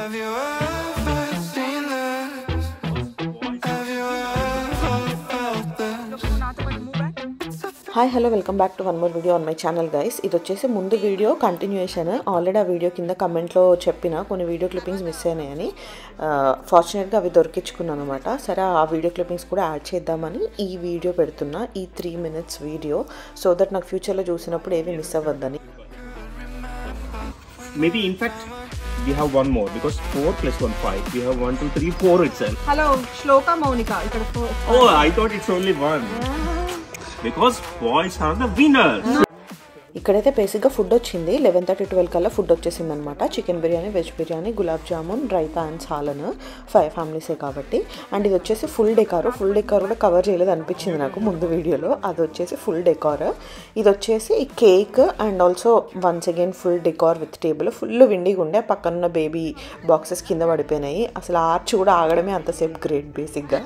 Have you ever seen this? Have you ever felt this? Hi, hello, welcome back to one more video on my channel guys. ఇది వచ్చేసి ముందు video continuation. Already ఆ video కింద కమెంట్లో చెప్పిన కొన్ని video clippings miss అయినాయని ఫార్చునేట్గా అవి దొరికించుకున్నాను అనమాట. సరే ఆ వీడియో క్లిప్పింగ్స్ కూడా యాడ్ చేద్దామని ఈ వీడియో పెడుతున్నా, ఈ 3 minutes వీడియో, సో దట్ నాకు ఫ్యూచర్లో చూసినప్పుడు ఏవి miss అవ్వద్దని. Maybe in fact we have one more because 4 plus 1 5. We have 1 2 3 4 itself. Hello, Shloka Monica. Oh, I thought it's only one. Because boys are the winners. ఇక్కడైతే బేసిక్గా food వచ్చింది 11:30-12 కల్లా food వచ్చేసింది అనమాట. Chicken biryani, veg biryani, gulab jamun, raita and salan, 5 ఫ్యామిలీసే కాబట్టి. And ఇది వచ్చేసి full decor కూడా కవర్ చేయలేదు అనిపించింది నాకు ముందు వీడియోలో. అది వచ్చేసి ఫుల్ డెకార్. ఇది వచ్చేసి cake and also once again full decor with table. Full విండిగా ఉండే, పక్కనున్న బేబీ బాక్సెస్ కింద పడిపోయినాయి. అసలు ఆర్చ్ కూడా ఆగడమే అంతసేపు గ్రేట్ బేసిక్గా.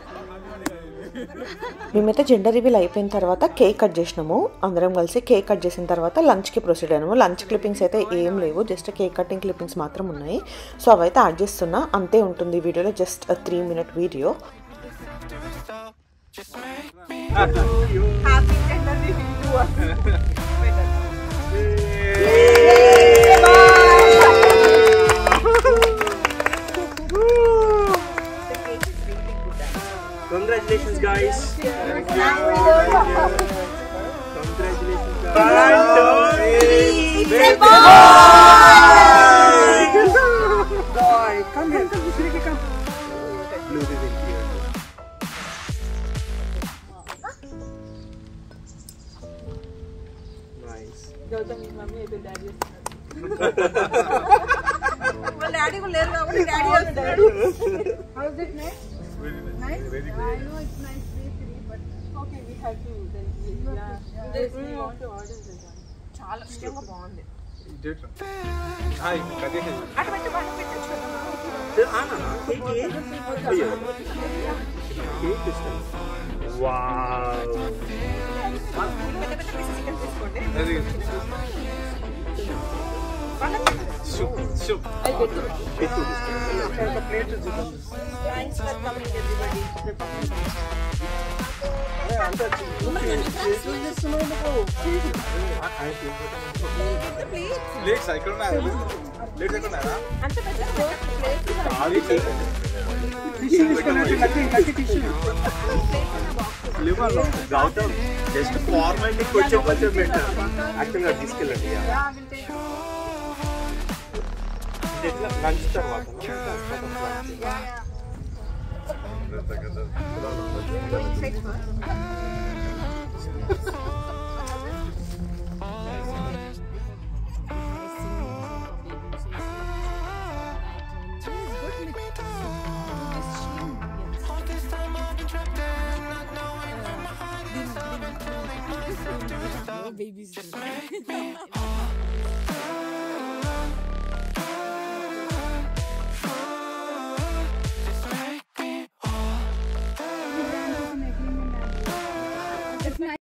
మేమైతే జెండర్ రివీల్ అయిపోయిన తర్వాత కేక్ కట్ చేసినాము. అందరం కలిసి కేక్ కట్ చేసిన తర్వాత లంచ్కి ప్రొసీడ్ అయినాము. లంచ్ క్లిప్పింగ్స్ అయితే ఏం లేవు, జస్ట్ కేక్ కటింగ్ క్లిప్పింగ్స్ మాత్రం ఉన్నాయి. సో అవైతే యాడ్ చేస్తున్నా, అంతే ఉంటుంది వీడియోలో, just 3 minute video. Congratulations guys. Congratulations guys. 1 2 3 boy, come here. Come. Blue ribbon here. Nice. Gautami mummy అయితే డాడీ వస్తున్నారు. వాళ్ళ డాడీ కూడా లేరు కాబట్టి డాడీ వస్తున్నాడు. How is it nice? Nice? Very good. I know it's nice, but okay, we have to then we want to order this one. చాలా ఇష్టంగా బాగుంది. Hi, Kadesh. అటు పెట్టొచ్చు కదా. Wow. Soup. Thanks for coming everybody. Plates ఇక్కడ ఉన్నాయా? Plates ఎక్కడ ఉన్నాయా? అంత పెద్ద ప్లేట్ ఖాళీ చేయండి. గౌతమ్ జస్ట్ ఫార్మాలిటీ కొంచెం బెటర్. యాక్చువల్గా తీసుకెళ్ళండి. ఎట్లా లంచ్ తర్వాత Babies.